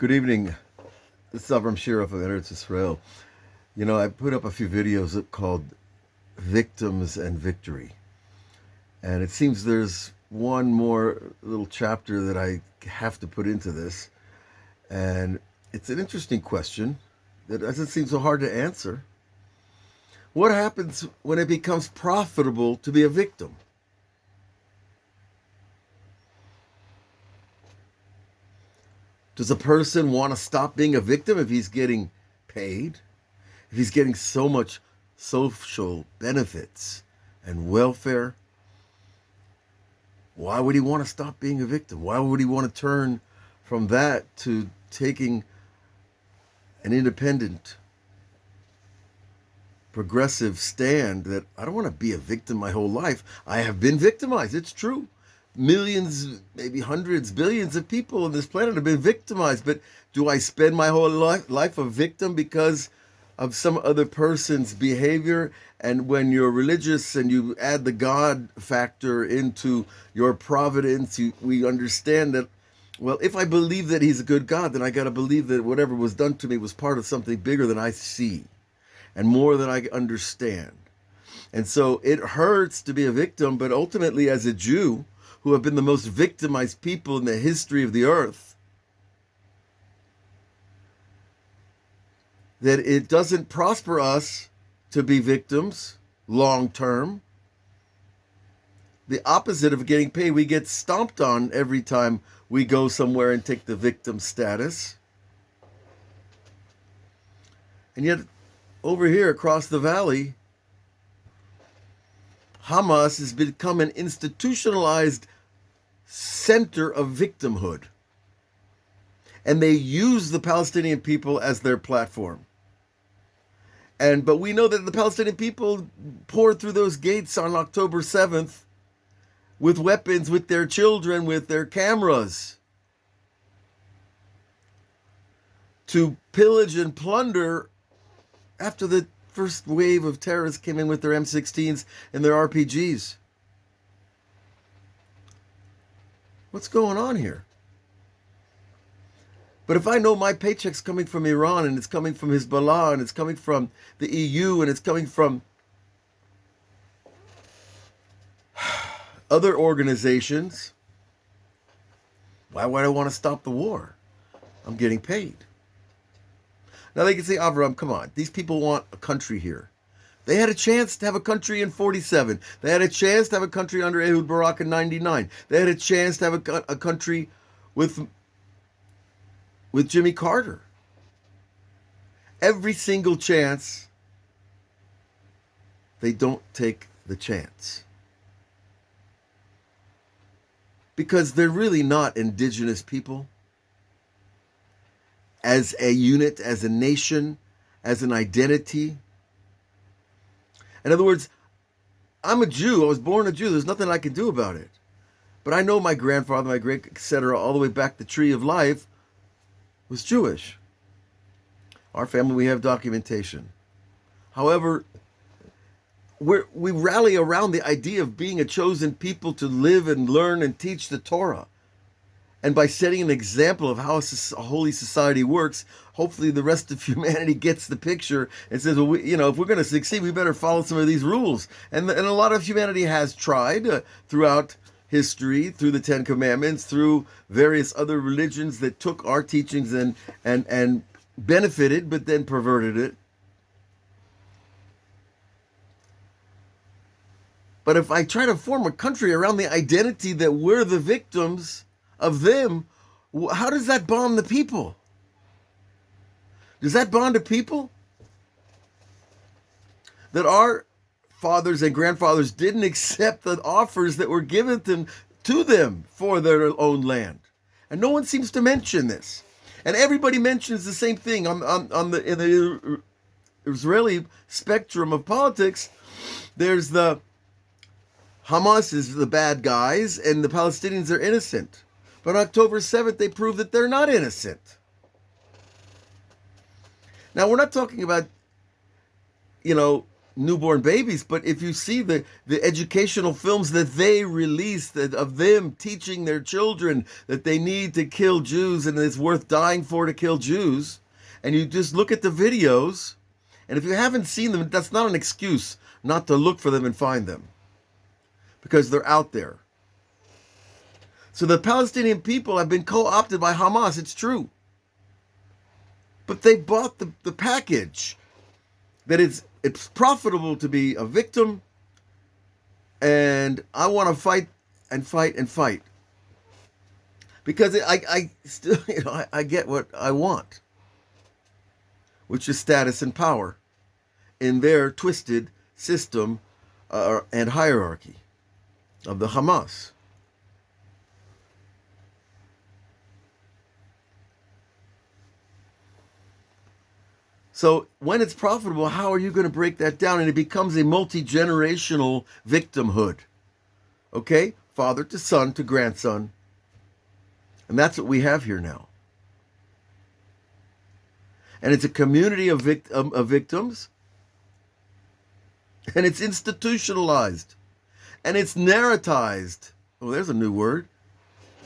Good evening. This is Avram Shirov of Eretz Israel. I put up a few videos called Victims and Victory. And it seems there's one more little chapter that I have to put into this. And it's an interesting question that doesn't seem so hard to answer. What happens when it becomes profitable to be a victim? Does a person want to stop being a victim if he's getting paid? If he's getting so much social benefits and welfare? Why would he want to stop being a victim? Why would he want to turn from that to taking an independent, progressive stand that I don't want to be a victim my whole life? I have been victimized. It's true. Millions, maybe hundreds, billions of people on this planet have been victimized. But do I spend my whole life a victim because of some other person's behavior? And when you're religious and you add the God factor into your providence, we understand that, well, if I believe that he's a good God, then I got to believe that whatever was done to me was part of something bigger than I see and more than I understand. And so it hurts to be a victim, but ultimately as a Jew, who have been the most victimized people in the history of the earth, that it doesn't prosper us to be victims long term. The opposite of getting paid, we get stomped on every time we go somewhere and take the victim status. And yet, over here across the valley, Hamas has become an institutionalized center of victimhood. And they use the Palestinian people as their platform. But we know that the Palestinian people poured through those gates on October 7th with weapons, with their children, with their cameras, to pillage and plunder after the first wave of terrorists came in with their M16s and their RPGs. What's going on here? But if I know my paycheck's coming from Iran and it's coming from Hezbollah and it's coming from the EU and it's coming from other organizations, why would I want to stop the war? I'm getting paid. Now they can say, Avram, come on, these people want a country here. They had a chance to have a country in 47. They had a chance to have a country under Ehud Barak in 99. They had a chance to have a country with Jimmy Carter. Every single chance, they don't take the chance. Because they're really not indigenous people. As a unit, as a nation, as an identity. In other words, I'm a Jew. I was born a Jew. There's nothing I can do about it. But I know my grandfather, my great, etc., all the way back the tree of life was Jewish. Our family, we have documentation. However, we rally around the idea of being a chosen people to live and learn and teach the Torah. And by setting an example of how a holy society works, hopefully the rest of humanity gets the picture and says, well, if we're going to succeed, we better follow some of these rules. And a lot of humanity has tried throughout history, through the Ten Commandments, through various other religions that took our teachings and benefited, but then perverted it. But if I try to form a country around the identity that we're the victims of them, how does that bond the people? Does that bond the people? That our fathers and grandfathers didn't accept the offers that were given to them for their own land. And no one seems to mention this. And everybody mentions the same thing in the Israeli spectrum of politics. There's the Hamas is the bad guys and the Palestinians are innocent. But on October 7th, they proved that they're not innocent. Now, we're not talking about, newborn babies, but if you see the educational films that they release of them teaching their children that they need to kill Jews and it's worth dying for to kill Jews, and you just look at the videos, and if you haven't seen them, that's not an excuse not to look for them and find them, because they're out there. So the Palestinian people have been co-opted by Hamas, it's true. But they bought the package that it's profitable to be a victim, and I want to fight and fight and fight. Because I still, I get what I want, which is status and power in their twisted system and hierarchy of the Hamas. So when it's profitable, how are you going to break that down? And it becomes a multi-generational victimhood. Okay? Father to son to grandson. And that's what we have here now. And it's a community of victims. And it's institutionalized. And it's narratized. Oh, there's a new word.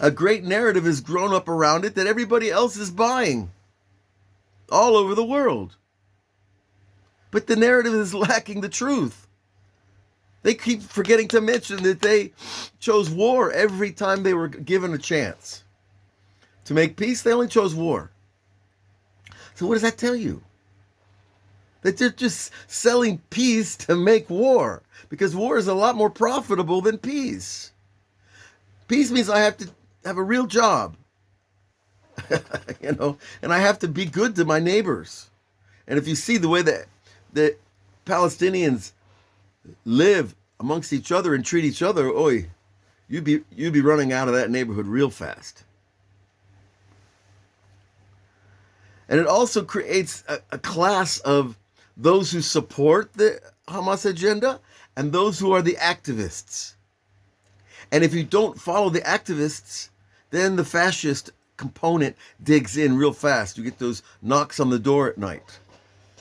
A great narrative has grown up around it that everybody else is buying. All over the world. But the narrative is lacking the truth. They keep forgetting to mention that they chose war every time they were given a chance. To make peace, they only chose war. So what does that tell you? That they're just selling peace to make war. Because war is a lot more profitable than peace. Peace means I have to have a real job. And I have to be good to my neighbors. And if you see the way that the Palestinians live amongst each other and treat each other, you'd be running out of that neighborhood real fast. And it also creates a class of those who support the Hamas agenda and those who are the activists. And if you don't follow the activists, then the fascist component digs in real fast. You get those knocks on the door at night.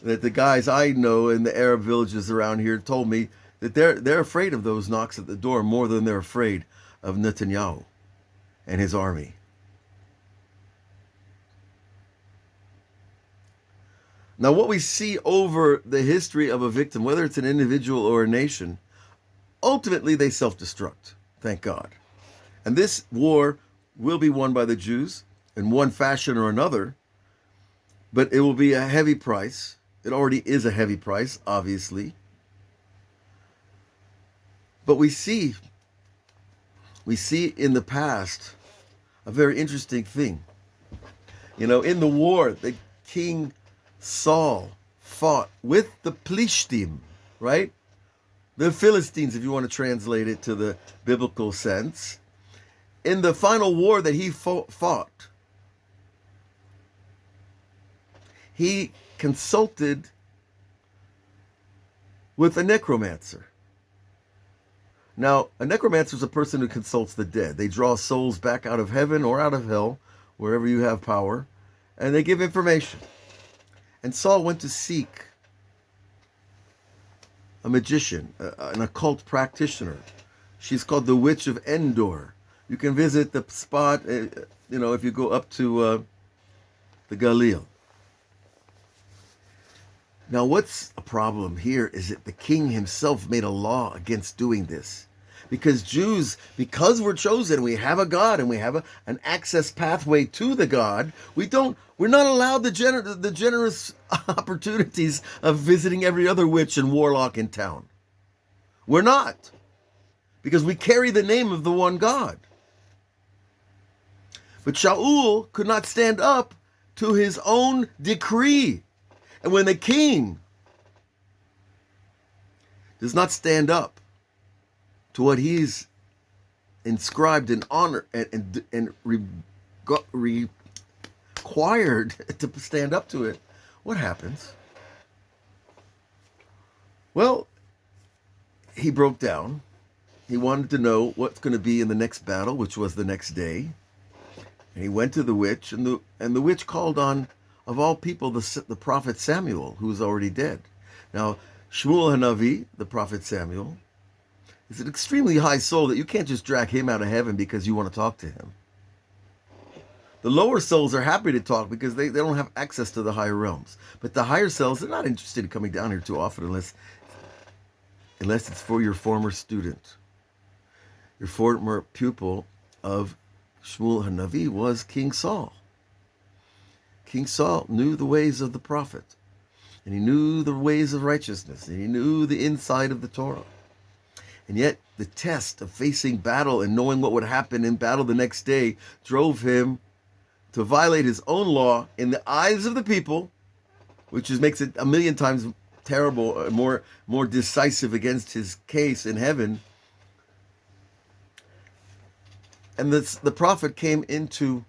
That the guys I know in the Arab villages around here told me that they're afraid of those knocks at the door more than they're afraid of Netanyahu and his army. Now, what we see over the history of a victim, whether it's an individual or a nation, ultimately they self-destruct. Thank God. And this war will be won by the Jews in one fashion or another, but it will be a heavy price. It already is a heavy price, obviously. But we see in the past a very interesting thing. In the war, the King Saul fought with the Plishtim, right? The Philistines, if you want to translate it to the biblical sense. In the final war that he fought, he consulted with a necromancer. Now, a necromancer is a person who consults the dead. They draw souls back out of heaven or out of hell, wherever you have power, and they give information. And Saul went to seek a magician, an occult practitioner. She's called the Witch of Endor. You can visit the spot, if you go up to the Galil. Now, what's a problem here is that the king himself made a law against doing this. Because Jews, because we're chosen, we have a God and we have an access pathway to the God, we're not allowed the generous opportunities of visiting every other witch and warlock in town. We're not. Because we carry the name of the one God. But Shaul could not stand up to his own decree. And when the king does not stand up to what he's inscribed in honor and required to stand up to it, what happens? Well, he broke down. He wanted to know what's going to be in the next battle, which was the next day. And he went to the witch, and the witch called on, of all people, the prophet Samuel, who was already dead. Now, Shmuel Hanavi, the prophet Samuel, is an extremely high soul that you can't just drag him out of heaven because you want to talk to him. The lower souls are happy to talk because they don't have access to the higher realms. But the higher souls, they're not interested in coming down here too often unless it's for your former student. Your former pupil of Shmuel Hanavi was King Saul. King Saul knew the ways of the prophet, and he knew the ways of righteousness, and he knew the inside of the Torah. And yet the test of facing battle and knowing what would happen in battle the next day drove him to violate his own law in the eyes of the people, which makes it a million times terrible, more decisive against his case in heaven. And the prophet came into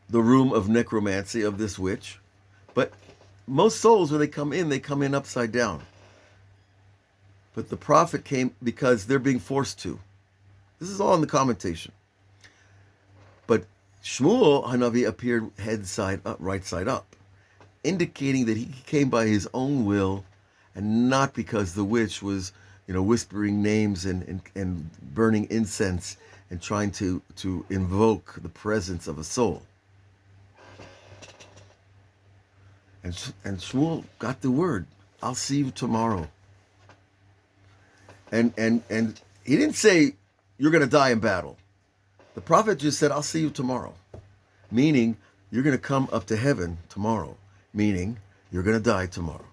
the room of necromancy of this witch. But most souls, when they come in upside down. But the prophet came because they're being forced to. This is all in the commentation. But Shmuel Hanavi appeared head side up, right side up, indicating that he came by his own will and not because the witch was, whispering names and burning incense and trying to invoke the presence of a soul. And Shmuel got the word, I'll see you tomorrow. And he didn't say, you're going to die in battle. The prophet just said, I'll see you tomorrow. Meaning, you're going to come up to heaven tomorrow. Meaning, you're going to die tomorrow.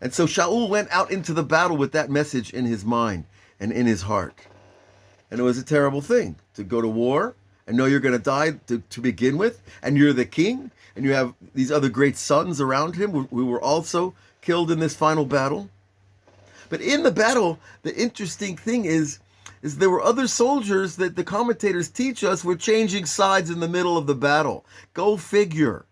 And so Shaul went out into the battle with that message in his mind and in his heart. And it was a terrible thing to go to war and know you're going to die to begin with. And you're the king. And you have these other great sons around him who were also killed in this final battle. But in the battle, the interesting thing is there were other soldiers that the commentators teach us were changing sides in the middle of the battle. Go figure.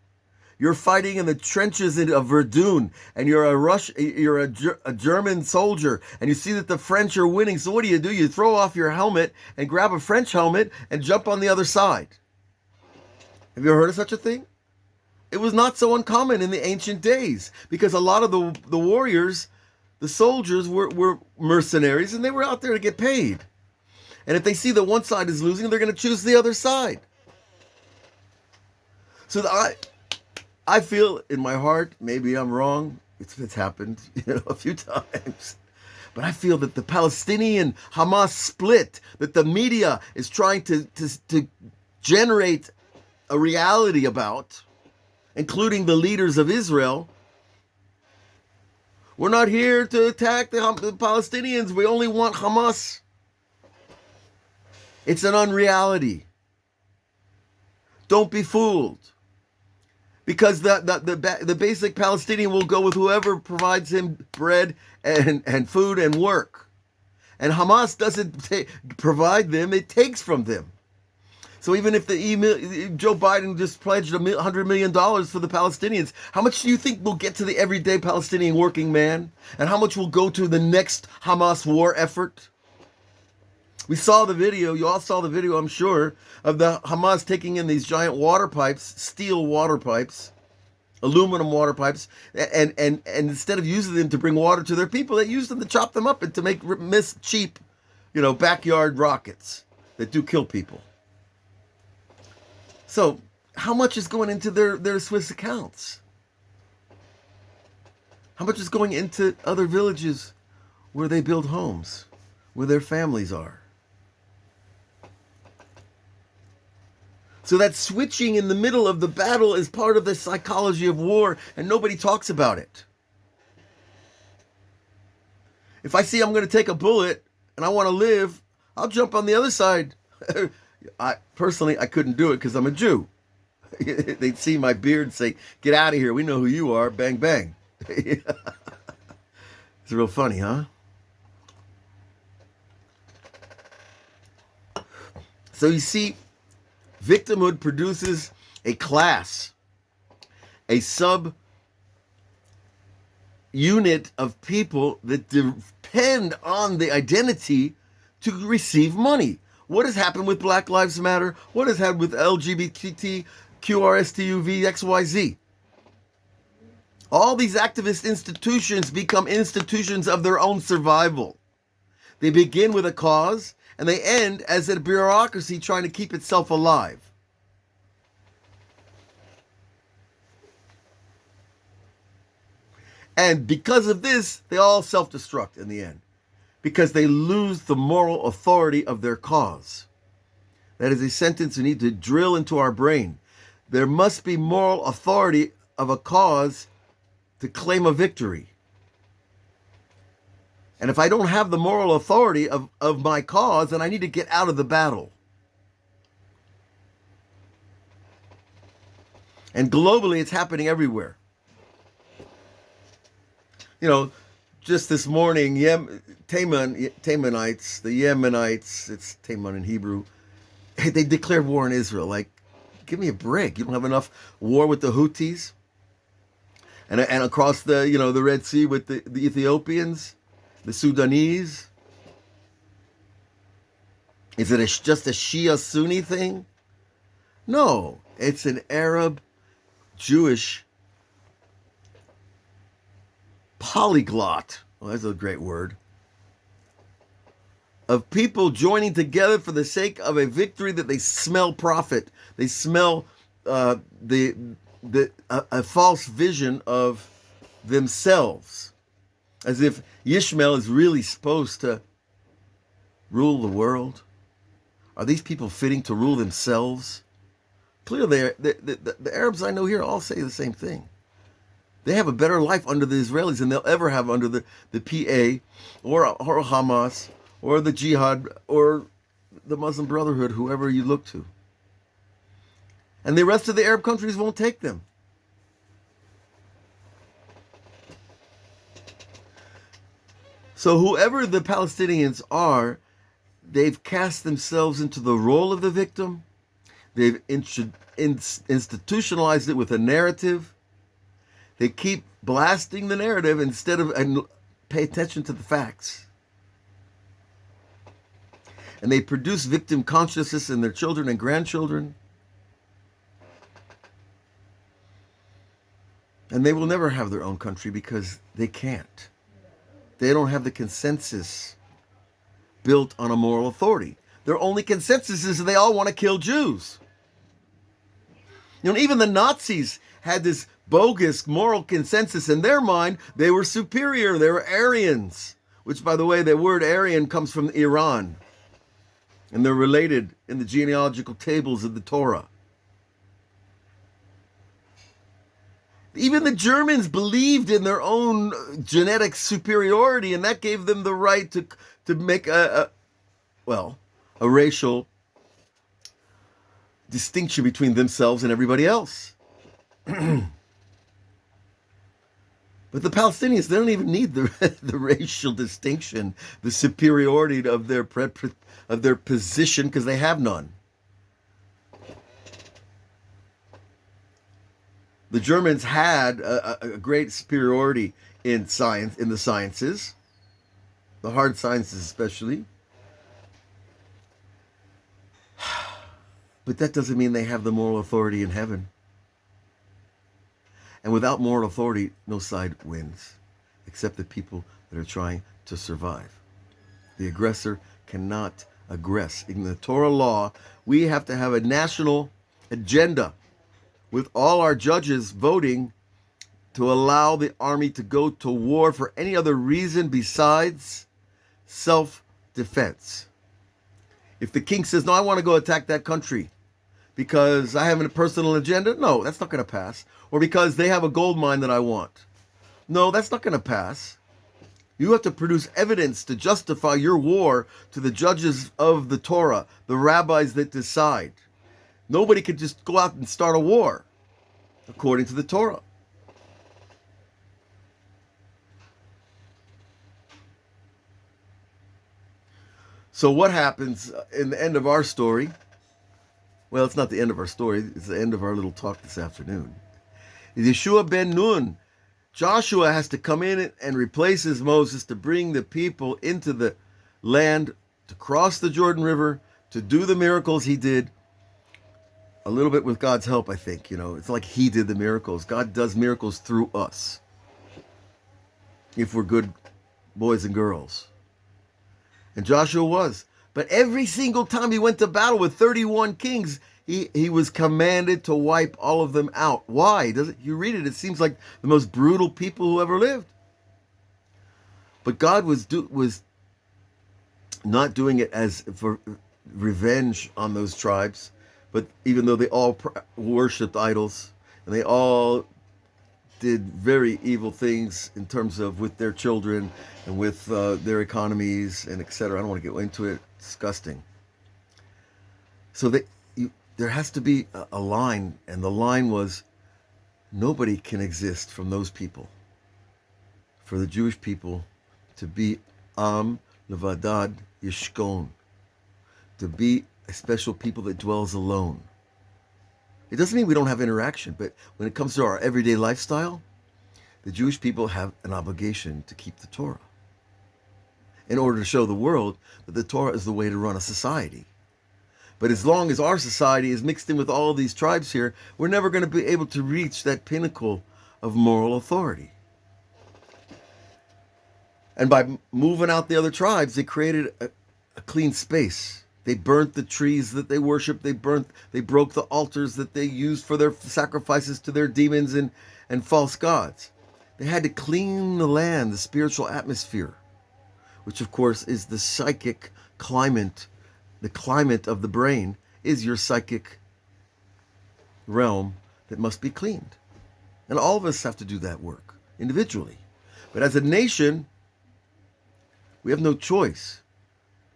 You're fighting in the trenches of Verdun, and you're a German soldier, and you see that the French are winning. So what do? You throw off your helmet and grab a French helmet and jump on the other side. Have you ever heard of such a thing? It was not so uncommon in the ancient days because a lot of the warriors, the soldiers were mercenaries, and they were out there to get paid. And if they see that one side is losing, they're going to choose the other side. So I feel in my heart, maybe I'm wrong, it's happened a few times, but I feel that the Palestinian Hamas split, that the media is trying to generate a reality about, including the leaders of Israel. We're not here to attack the Palestinians. We only want Hamas. It's an unreality. Don't be fooled. Because the basic Palestinian will go with whoever provides him bread and food and work. And Hamas doesn't provide them, it takes from them. So even if Joe Biden just pledged $100 million for the Palestinians, how much do you think will get to the everyday Palestinian working man? And how much will go to the next Hamas war effort? We saw the video, you all saw the video, I'm sure, of the Hamas taking in these giant water pipes, steel water pipes, aluminum water pipes, and instead of using them to bring water to their people, they used them to chop them up and to make cheap, backyard rockets that do kill people. So, how much is going into their Swiss accounts? How much is going into other villages where they build homes, where their families are? So that switching in the middle of the battle is part of the psychology of war, and nobody talks about it. If I see I'm going to take a bullet and I want to live, I'll jump on the other side. I couldn't do it because I'm a Jew. They'd see my beard and say, "Get out of here. We know who you are." Bang, bang. It's real funny, huh? So you see, victimhood produces a class, a sub-unit of people that depend on the identity to receive money. What has happened with Black Lives Matter? What has happened with LGBT, QRSTUV, XYZ? All these activist institutions become institutions of their own survival. They begin with a cause, and they end as a bureaucracy trying to keep itself alive. And because of this, they all self-destruct in the end, because they lose the moral authority of their cause. That is a sentence we need to drill into our brain. There must be moral authority of a cause to claim a victory. And if I don't have the moral authority of my cause, then I need to get out of the battle. And globally, it's happening everywhere. You know, just this morning, Taimanites, the Yemenites, it's Taiman in Hebrew, they declared war on Israel. Like, give me a break. You don't have enough war with the Houthis? And across the, the Red Sea with the Ethiopians, the Sudanese? Is it just a Shia-Sunni thing? No, it's an Arab-Jewish polyglot. Well, that's a great word. Of people joining together for the sake of a victory that they smell profit. They smell a false vision of themselves. As if Yishmael is really supposed to rule the world. Are these people fitting to rule themselves? Clearly, the Arabs I know here all say the same thing. They have a better life under the Israelis than they'll ever have under the PA or Hamas or the Jihad or the Muslim Brotherhood, whoever you look to. And the rest of the Arab countries won't take them. So whoever the Palestinians are, they've cast themselves into the role of the victim. They've institutionalized it with a narrative. They keep blasting the narrative instead of and pay attention to the facts. And they produce victim consciousness in their children and grandchildren. And they will never have their own country because they can't. They don't have the consensus built on a moral authority. Their only consensus is that they all want to kill Jews. Even the Nazis had this bogus moral consensus in their mind. They were superior. They were Aryans, which, by the way, the word Aryan comes from Iran. And they're related in the genealogical tables of the Torah. Even the Germans believed in their own genetic superiority, and that gave them the right to make a racial distinction between themselves and everybody else. But the Palestinians, they don't even need the racial distinction, the superiority of their position, because they have none. The Germans had a great superiority in science, in the sciences, the hard sciences especially. But that doesn't mean they have the moral authority in heaven. And without moral authority, no side wins, except the people that are trying to survive. The aggressor cannot aggress. In the Torah law, we have to have a national agenda with all our judges voting to allow the army to go to war for any other reason besides self-defense. If the king says, no, I want to go attack that country because I have a personal agenda, no, that's not going to pass. Or because they have a gold mine that I want. No, that's not going to pass. You have to produce evidence to justify your war to the judges of the Torah, the rabbis that decide. Nobody could just go out and start a war, according to the Torah. So what happens in the end of our story? Well, it's not the end of our story. It's the end of our little talk this afternoon. Yeshua ben Nun, Joshua has to come in and replaces Moses to bring the people into the land, to cross the Jordan River, to do the miracles he did. A little bit with God's help, I think. It's like he did the miracles. God does miracles through us. if we're good boys and girls. And Joshua was. But every single time he went to battle with 31 kings, he was commanded to wipe all of them out. Why? You read it, it seems like the most brutal people who ever lived. But God was not doing it as for revenge on those tribes, but even though they all worshipped idols and they all did very evil things in terms of with their children and with their economies and etc. I don't want to get into it. Disgusting. So there has to be a line, and the line was nobody can exist from those people. For the Jewish people to be Am Levadad Yishkon, to be a special people that dwells alone. It doesn't mean we don't have interaction, but when it comes to our everyday lifestyle, the Jewish people have an obligation to keep the Torah in order to show the world that the Torah is the way to run a society. But as long as our society is mixed in with all these tribes here, we're never going to be able to reach that pinnacle of moral authority. And by moving out the other tribes, they created a clean space. They burnt the trees that they worshiped. They broke the altars that they used for their sacrifices to their demons and false gods. They had to clean the land, the spiritual atmosphere, which of course is the psychic climate. The climate of the brain is your psychic realm that must be cleaned. And all of us have to do that work individually. But as a nation, we have no choice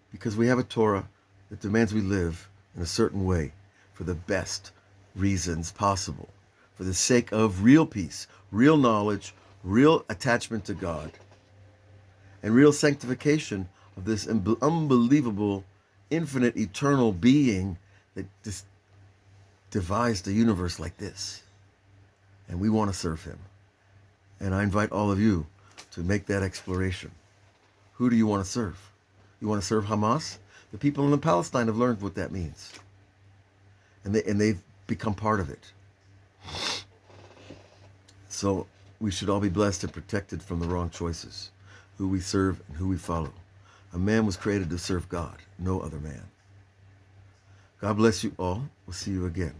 because we have a Torah that demands we live in a certain way for the best reasons possible, for the sake of real peace, real knowledge, real attachment to God, and real sanctification of this unbelievable, infinite, eternal being that just devised a universe like this. And we want to serve him. And I invite all of you to make that exploration. Who do you want to serve? You want to serve Hamas? The people in Palestine have learned what that means. And they've become part of it. So we should all be blessed and protected from the wrong choices. Who we serve and who we follow. A man was created to serve God, no other man. God bless you all. We'll see you again.